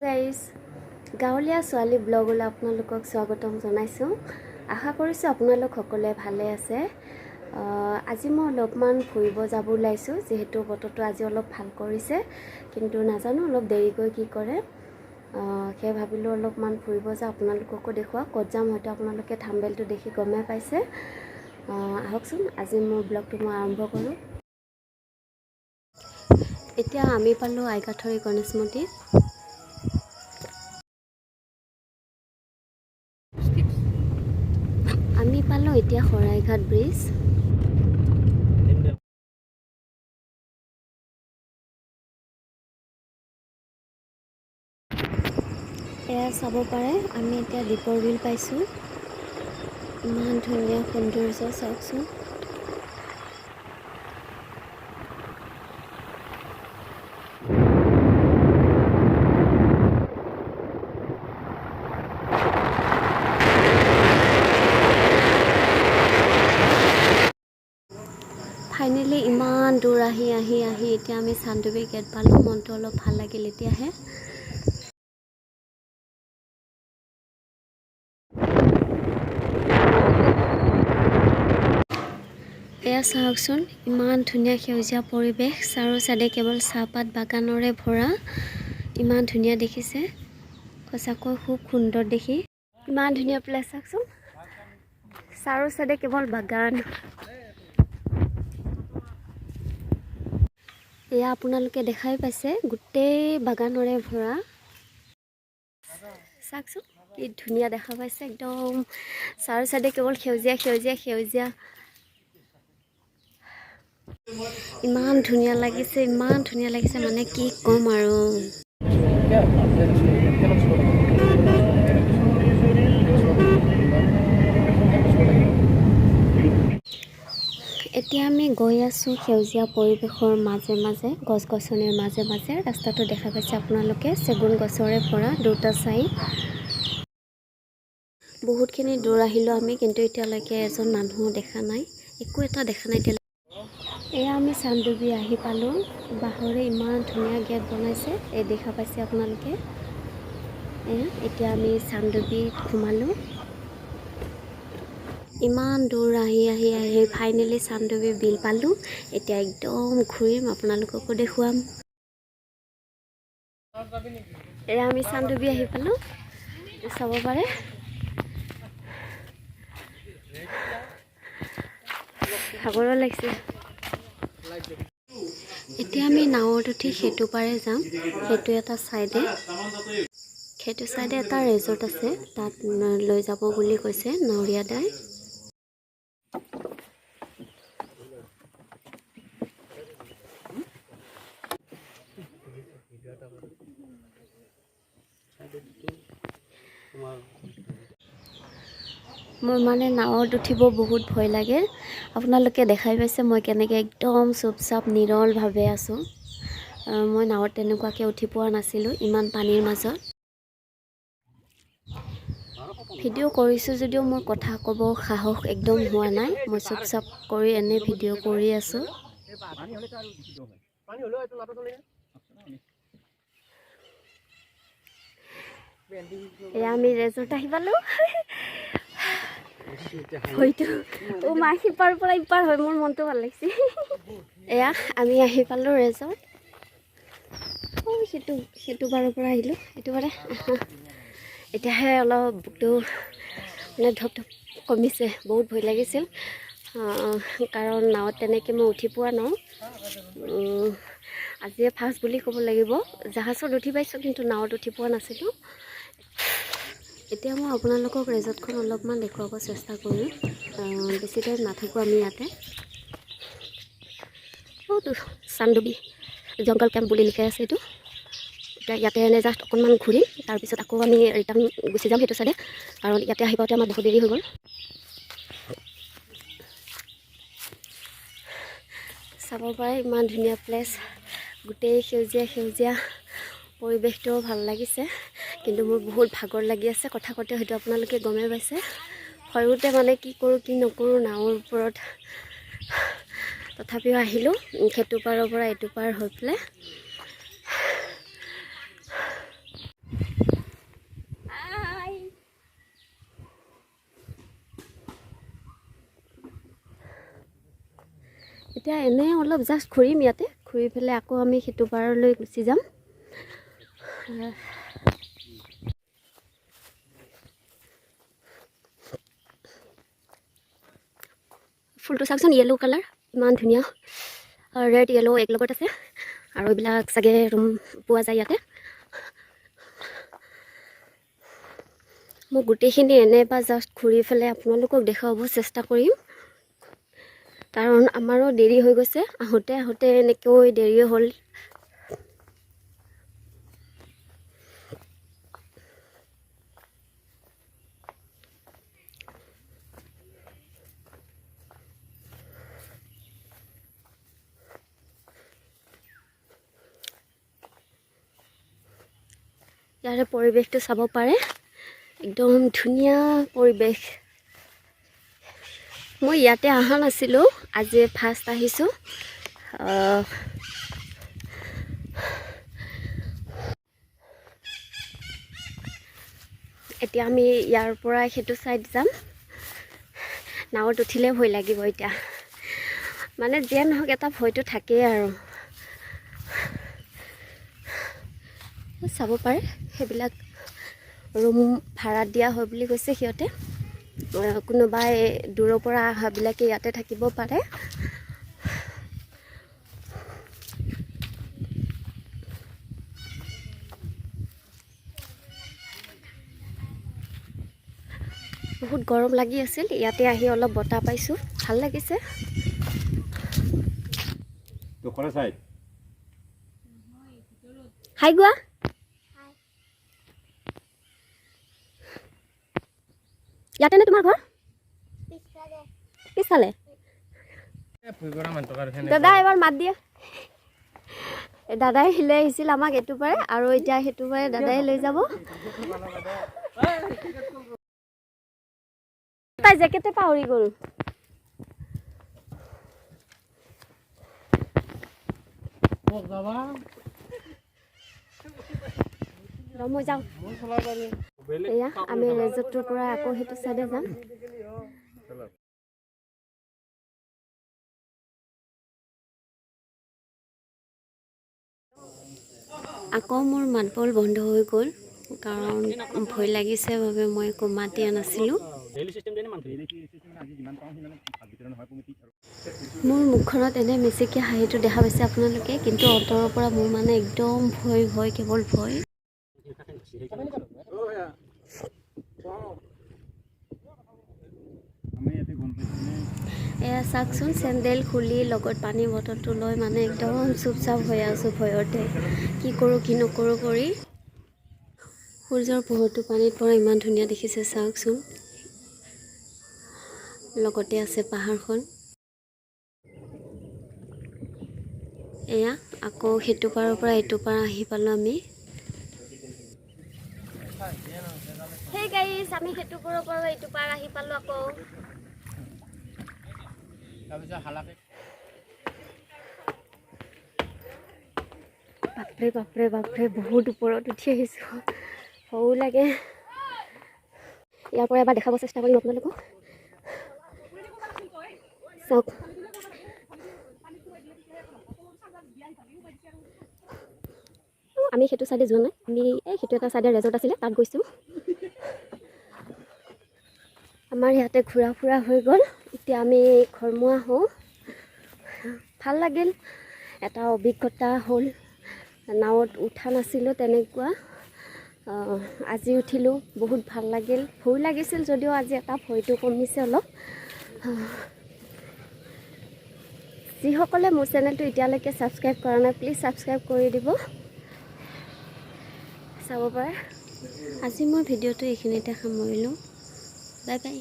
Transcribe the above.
Guys গাঁৱলীয়া ছোৱালী ব্লগলৈ আপোনালোকক স্বাগতম জনাইছোঁ। আশা কৰিছোঁ আপোনালোক সকলোৱে ভালে আছে। আজি মই অলপমান ফুৰিব যাব ওলাইছোঁ, যিহেতু বতৰটো আজি অলপ ভাল কৰিছে, কিন্তু নাজানো অলপ দেৰিকৈ কি কৰে। সেই ভাবিলোঁ অলপমান ফুৰিব যাওঁ, আপোনালোককো দেখুৱাওঁ। ক'ত যাম হয়তো আপোনালোকে থাম্বনেইলটো দেখি গমেই পাইছে। আহকচোন আজি মোৰ ব্লগটো মই আৰম্ভ কৰোঁ। এতিয়া আমি পালোঁ আইকাথৰি গণেশ মন্দিৰ। আমি পালোঁ এতিয়া শৰাইঘাট ব্ৰিজ। এয়া চাব পাৰে, আমি এতিয়া দীপৰ বিল পাইছোঁ। ইমান ধুনীয়া সৌন্দৰ্য চাওকচোন। ফাইনেলি ইমান দূৰ আহি এতিয়া আমি চান্দুবি গেট পালোঁ। মনটো অলপ ভাল লাগিল এতিয়াহে। এয়া চাওকচোন, ইমান ধুনীয়া সেউজীয়া পৰিৱেশ, চাৰো চাইডে কেৱল চাহপাত বাগানৰে ভৰা। ইমান ধুনীয়া দেখিছে, সঁচাকৈ খুব সুন্দৰ দেখি। ইমান ধুনীয়া প্লেচ চাওকচোন, চাৰো চাইডে কেৱল বাগান। এয়া আপোনালোকে দেখাই পাইছে, গোটেই বাগানৰে ভৰা। চাওকচোন কি ধুনীয়া দেখা পাইছে, একদম চাৰো চাইডে কেৱল সেউজীয়া সেউজীয়া সেউজীয়া। ইমান ধুনীয়া লাগিছে, ইমান ধুনীয়া লাগিছে, মানে কি ক'ম আৰু। এতিয়া আমি গৈ আছোঁ সেউজীয়া পৰিৱেশৰ মাজে মাজে, গছ গছনিৰ মাজে মাজে। ৰাস্তাটো দেখা পাইছে আপোনালোকে, চেগুন গছৰে ভৰা দুটা চাইড। বহুতখিনি দূৰ আহিলোঁ আমি, কিন্তু এতিয়ালৈকে এজন মানুহো দেখা নাই, একো এটা দেখা নাই এতিয়ালৈকে। এয়া আমি চান্দুবি আহি পালোঁ। বাঁহৰে ইমান ধুনীয়া গেট বনাইছে, এই দেখা পাইছে আপোনালোকে। এতিয়া আমি চান্দুবিত সোমালোঁ। ইমান দূৰ আহি ফাইনেলি চান্দুবি বিল পালোঁ। এতিয়া একদম ঘূৰিম, আপোনালোককো দেখুৱাম। এয়া আমি চান্দুবি আহি পালোঁ, চাব পাৰে। ভাগৰো লাগিছে। এতিয়া আমি নাৱত উঠি সেইটো পাৰে যাম। সেইটো এটা চাইডে, সেইটো চাইডে এটা ৰিজৰ্ট আছে, তাত লৈ যাব বুলি কৈছে নাৱৰীয়া দাই। মোৰ মানে নাৱত উঠিব বহুত ভয় লাগে। আপোনালোকে দেখাই পাইছে মই কেনেকৈ একদম চুপচাপ নিৰলভাৱে আছোঁ। মই নাৱত তেনেকুৱাকৈ উঠি পোৱা নাছিলোঁ ইমান পানীৰ মাজত। ভিডিঅ' কৰিছোঁ যদিও মোৰ কথা ক'ব সাহস একদম হোৱা নাই। মই চুপচাপ কৰি এনে ভিডিঅ' কৰি আছোঁ। এয়া আমি ৰেজৰ্ট আহি পালোঁ। হয়তো মা সিপাৰ পৰা ইপাৰ হয়, মোৰ মনটো ভাল লাগিছে। এয়া আমি আহি পালোঁ ৰেজৰ্ট। সেইটো বাৰৰ পৰা আহিলোঁ, এইটো বাৰে এতিয়াহে অলপ বুকটো মানে ধপ ধপ কমিছে। বহুত ভয় লাগিছিল, কাৰণ নাৱত তেনেকৈ মই উঠি পোৱা নাই। আজিয়ে ফাৰ্ষ্ট বুলি ক'ব লাগিব। জাহাজত উঠি পাইছোঁ, কিন্তু নাৱত উঠি পোৱা নাছিলোঁ। এতিয়া মই আপোনালোকক ৰেজৰ্টখন অলপমান দেখুৱাব চেষ্টা কৰিম। বেছি টাইম নাথাকোঁ আমি ইয়াতে। চান্দুবি জংগল কেম্প বুলি লিখাই আছে এইটো। এতিয়া ইয়াতে এনে জাষ্ট অকণমান ঘূৰিম, তাৰপিছত আকৌ আমি ৰিটাৰ্ণ গুচি যাম সেইটো চাইডে, কাৰণ ইয়াতে আহি পাওঁতে আমাৰ বহুত দেৰি হৈ গ'ল। চাব পাৰে ইমান ধুনীয়া প্লেচ, গোটেই সেউজীয়া সেউজীয়া পৰিৱেশটোও ভাল লাগিছে। কিন্তু মোৰ বহুত ভাগৰ লাগি আছে, কথা কওঁতে হয়তো আপোনালোকে গমেই পাইছে। ভয়তে মানে কি কৰোঁ কি নকৰোঁ নাৱৰ ওপৰত। তথাপিও আহিলোঁ সেইটো পাৰৰ পৰা এইটো পাৰ হৈ পেলাই। এতিয়া এনেই অলপ জাষ্ট ঘূৰিম ইয়াতে, ঘূৰি পেলাই আকৌ আমি সেইটো পাৰলৈ গুচি যাম। ফুলটো চাওকচোন, য়েলো কালাৰ, ইমান ধুনীয়া। ৰেড য়েলো এক লগত আছে, আৰু এইবিলাক চাগে ৰুম পোৱা যায় ইয়াতে। মই গোটেইখিনি এনে বা জাষ্ট ঘূৰি পেলাই আপোনালোকক দেখুৱাব চেষ্টা কৰিম, কাৰণ আমাৰো দেৰি হৈ গৈছে, আহোঁতে আহোঁতে এনেকৈ দেৰি হ'ল। ইয়াৰে পৰিৱেশটো চাব পাৰে, একদম ধুনীয়া পৰিৱেশ। মই ইয়াতে অহা নাছিলোঁ, আজি ফাৰ্ষ্ট আহিছোঁ। এতিয়া আমি ইয়াৰ পৰা সেইটো ছাইড যাম। নাৱত উঠিলে ভয় লাগিব এতিয়া, মানে যিয়ে নহওক এটা ভয়টো থাকেই আৰু। চাব পাৰে, সেইবিলাক ৰুম ভাড়াত দিয়া হয় বুলি কৈছে সিহঁতে। কোনোবাই দূৰৰ পৰা অহাবিলাকে ইয়াতে থাকিব পাৰে। বহুত গৰম লাগি আছিল, ইয়াতে আহি অলপ বতাহ পাইছোঁ, ভাল লাগিছে। হাই গোৱা। ইয়াতে নে তোমাৰ ঘৰ? পিছফালে। দাদা এবাৰ মাত দিয়ে। দাদাই লৈ আহিছিল আমাক এইটো পাৰে, আৰু এতিয়া সেইটো পাৰে দাদাই লৈ যাব। তাই জেকেটে পাহৰি গ'ল। মই যাওঁ। এয়া আমি ৰেজৰ্টটোৰ পৰা আকৌ সেইটো চাইডে যাম। আকৌ মোৰ মাতবোল বন্ধ হৈ গ'ল, কাৰণ ভয় লাগিছে বাবে মই একো মাত দিয়া নাছিলোঁ। মোৰ মুখখনত এনে মিচিকীয়া হাঁহিটো দেখা পাইছে আপোনালোকে, কিন্তু অন্তৰৰ পৰা মোৰ মানে একদম ভয় ভয়, কেৱল ভয়। এয়া চাওকচোন, চেণ্ডেল খুলি লগত পানী বটলটো লৈ মানে একদম চুপচাপ হৈ আছোঁ ভয়তে, কি কৰোঁ কি নকৰোঁ কৰি। সূৰ্যৰ পোহৰটো পানীত পৰা ইমান ধুনীয়া দেখিছে চাওকচোন, লগতে আছে পাহাৰখন। এয়া আকৌ সেইটো পাৰৰ পৰা এইটো পাৰ আহি পালোঁ আমি। সেই গাইছ, আমি সেইটো পাৰৰ পৰা এইটো পাৰ আহি পালোঁ আকৌ। বাপৰে বাপৰে বাপৰে, বহুত ওপৰত উঠি আহিছোঁ, ভয়ো লাগে। ইয়াৰ পৰা এবাৰ দেখাব চেষ্টা কৰিম আপোনালোকক, চাওক। আমি সেইটো চাইডে যোৱা নাই, আমি সেইটো এটা চাইডে ৰেজৰ্ট আছিলে তাত গৈছোঁ। আমাৰ ইয়াতে ঘূৰা ফুৰা হৈ গ'ল, এতিয়া আমি ঘৰমুৱা হওঁ। ভাল লাগিল, এটা অভিজ্ঞতা হ'ল। নাৱত উঠা নাছিলোঁ তেনেকুৱা, আজি উঠিলোঁ, বহুত ভাল লাগিল। ভয় লাগিছিল যদিও আজি এটা ভয়টো কমিছে অলপ। যিসকলে মোৰ চেনেলটো এতিয়ালৈকে ছাবস্ক্ৰাইব কৰা নাই, প্লিজ ছাবস্ক্ৰাইব কৰি দিব। চাব পাৰে। আজি মই ভিডিঅ'টো এইখিনিতে সামৰিলোঁ, বাই বাই।